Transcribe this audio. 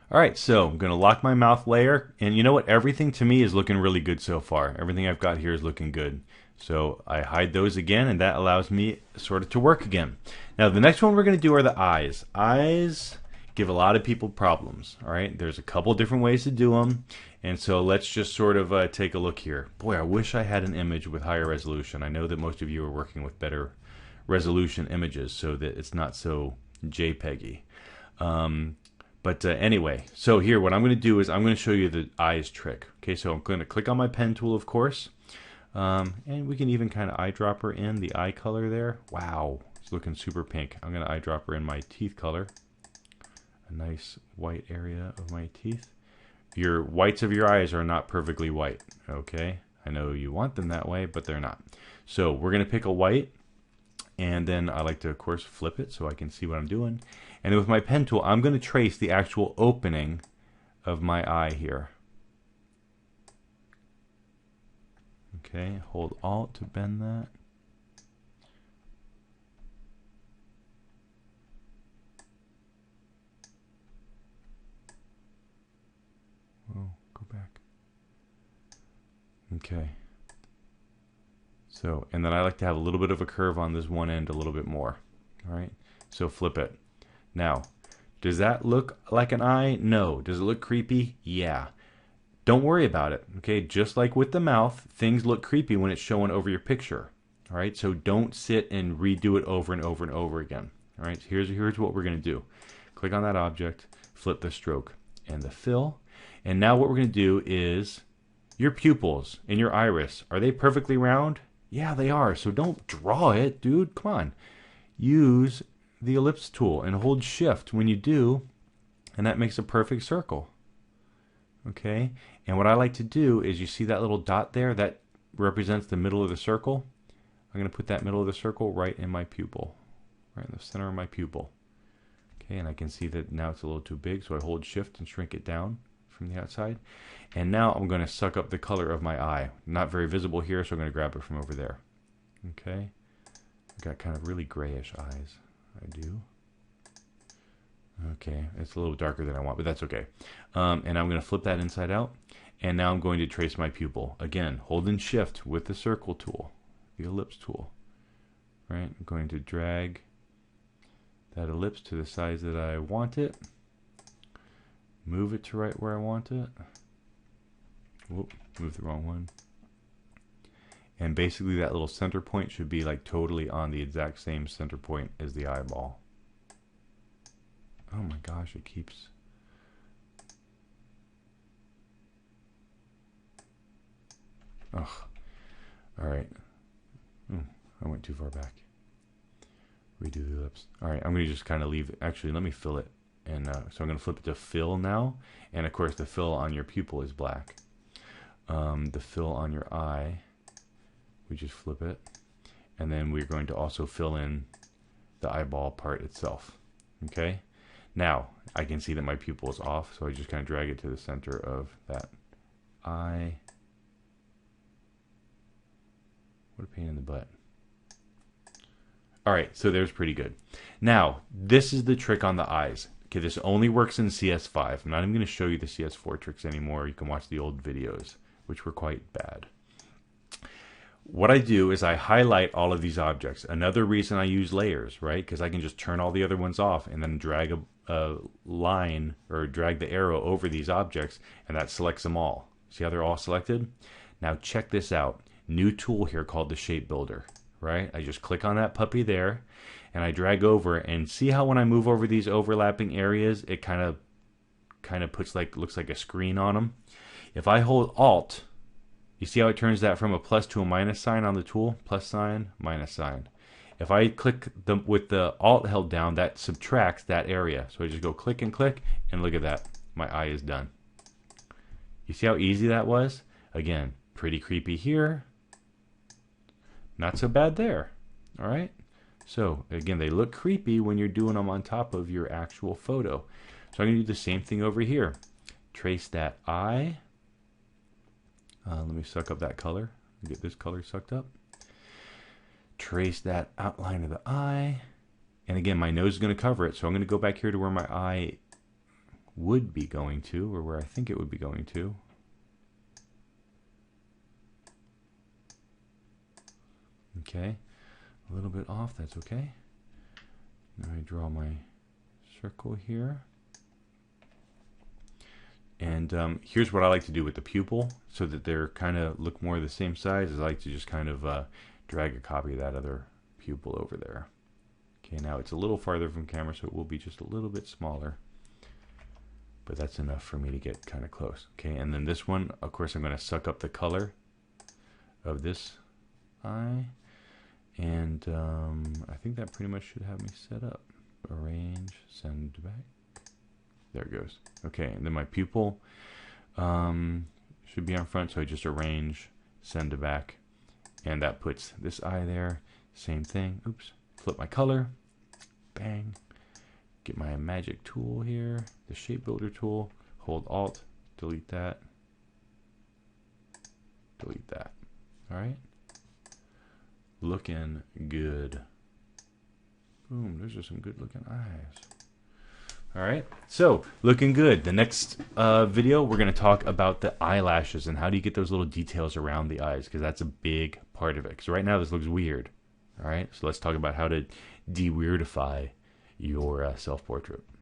All right, so I'm going to lock my mouth layer. And you know what? Everything to me is looking really good so far. Everything I've got here is looking good. So I hide those again, and that allows me sort of to work again. Now, the next one we're going to do are the eyes. Eyes give a lot of people problems. All right, there's a couple different ways to do them. And so let's just sort of take a look here. Boy, I wish I had an image with higher resolution. I know that most of you are working with better resolution images so that it's not so JPEGy. But anyway, so here what I'm going to do is I'm going to show you the eyes trick. Okay, so I'm going to click on my pen tool, of course. And we can even kind of eyedropper in the eye color there. Wow, it's looking super pink. I'm going to eyedropper in my teeth color. A nice white area of my teeth. Your whites of your eyes are not perfectly white. Okay, I know you want them that way, but they're not. So we're going to pick a white. And then I like to, of course, flip it so I can see what I'm doing. And then with my pen tool, I'm going to trace the actual opening of my eye here. Okay, hold Alt to bend that. Oh, go back. Okay. So, and then I like to have a little bit of a curve on this one end a little bit more. All right, so flip it. Now, does that look like an eye? No. Does it look creepy? Yeah. Don't worry about it. Okay, just like with the mouth, things look creepy when it's showing over your picture. All right, so don't sit and redo it over and over and over again. All right, so here's what we're going to do. Click on that object, flip the stroke and the fill. And now what we're going to do is your pupils in your iris, are they perfectly round? Yeah, they are. So don't draw it, dude. Come on. Use the ellipse tool and hold shift when you do, and that makes a perfect circle. Okay, and what I like to do is, you see that little dot there that represents the middle of the circle? I'm going to put that middle of the circle right in my pupil, right in the center of my pupil. Okay, and I can see that now it's a little too big, so I hold shift and shrink it down from the outside. And now I'm going to suck up the color of my eye. Not very visible here, so I'm going to grab it from over there. Okay, I've got kind of really grayish eyes. I do. Okay, it's a little darker than I want, but that's okay. And I'm going to flip that inside out. And now I'm going to trace my pupil. Again, holding shift with the circle tool, the ellipse tool. Right, I'm going to drag that ellipse to the size that I want it. Move it to right where I want it. Whoop, move the wrong one. And basically that little center point should be like totally on the exact same center point as the eyeball. Oh my gosh, it keeps... Ugh. Alright. I went too far back. Redo the ellipse. Alright, I'm going to just kind of leave it. Actually, let me fill it. And so I'm going to flip it to fill now. And of course the fill on your pupil is black. The fill on your eye, we just flip it. And then we're going to also fill in the eyeball part itself. Okay? Now, I can see that my pupil is off, so I just kind of drag it to the center of that eye. What a pain in the butt. Alright, so there's pretty good. Now, this is the trick on the eyes. Okay, this only works in CS5. I'm not even going to show you the CS4 tricks anymore. You can watch the old videos, which were quite bad. What I do is I highlight all of these objects. Another reason I use layers, right? Because I can just turn all the other ones off and then drag a line or drag the arrow over these objects, and that selects them all. See how they're all selected? Now check this out. New tool here called the Shape Builder, right? I just click on that puppy there, and I drag over, and see how when I move over these overlapping areas, it kind of puts looks like a screen on them. If I hold Alt, you see how it turns that from a plus to a minus sign on the tool? Plus sign, minus sign. If I click with the Alt held down, that subtracts that area. So I just go click, and look at that. My eye is done. You see how easy that was? Again, pretty creepy here. Not so bad there. All right? So, again, they look creepy when you're doing them on top of your actual photo. So I'm going to do the same thing over here. Trace that eye. Let me suck up that color. Get this color sucked up. Trace that outline of the eye. And again, my nose is going to cover it. So I'm going to go back here to where my eye would be going to, or where I think it would be going to. Okay, a little bit off, that's okay. Now I draw my circle here. And here's what I like to do with the pupil, so that they're kind of look more the same size. Is I like to just kind of drag a copy of that other pupil over there. Okay, now it's a little farther from camera, so it will be just a little bit smaller. But that's enough for me to get kind of close. Okay, and then this one, of course, I'm going to suck up the color of this eye. And I think that pretty much should have me set up. Arrange, send back. There it goes. Okay, and then my pupil should be on front, so I just arrange, send to back. And that puts this eye there. Same thing. Oops. Flip my color. Bang. Get my magic tool here, the shape builder tool. Hold Alt, delete that. Delete that. All right. Looking good. Boom, those are some good looking eyes. All right, so looking good. The next video, we're going to talk about the eyelashes and how do you get those little details around the eyes, because that's a big part of it. Because right now this looks weird. All right, so let's talk about how to de-weirdify your self-portrait.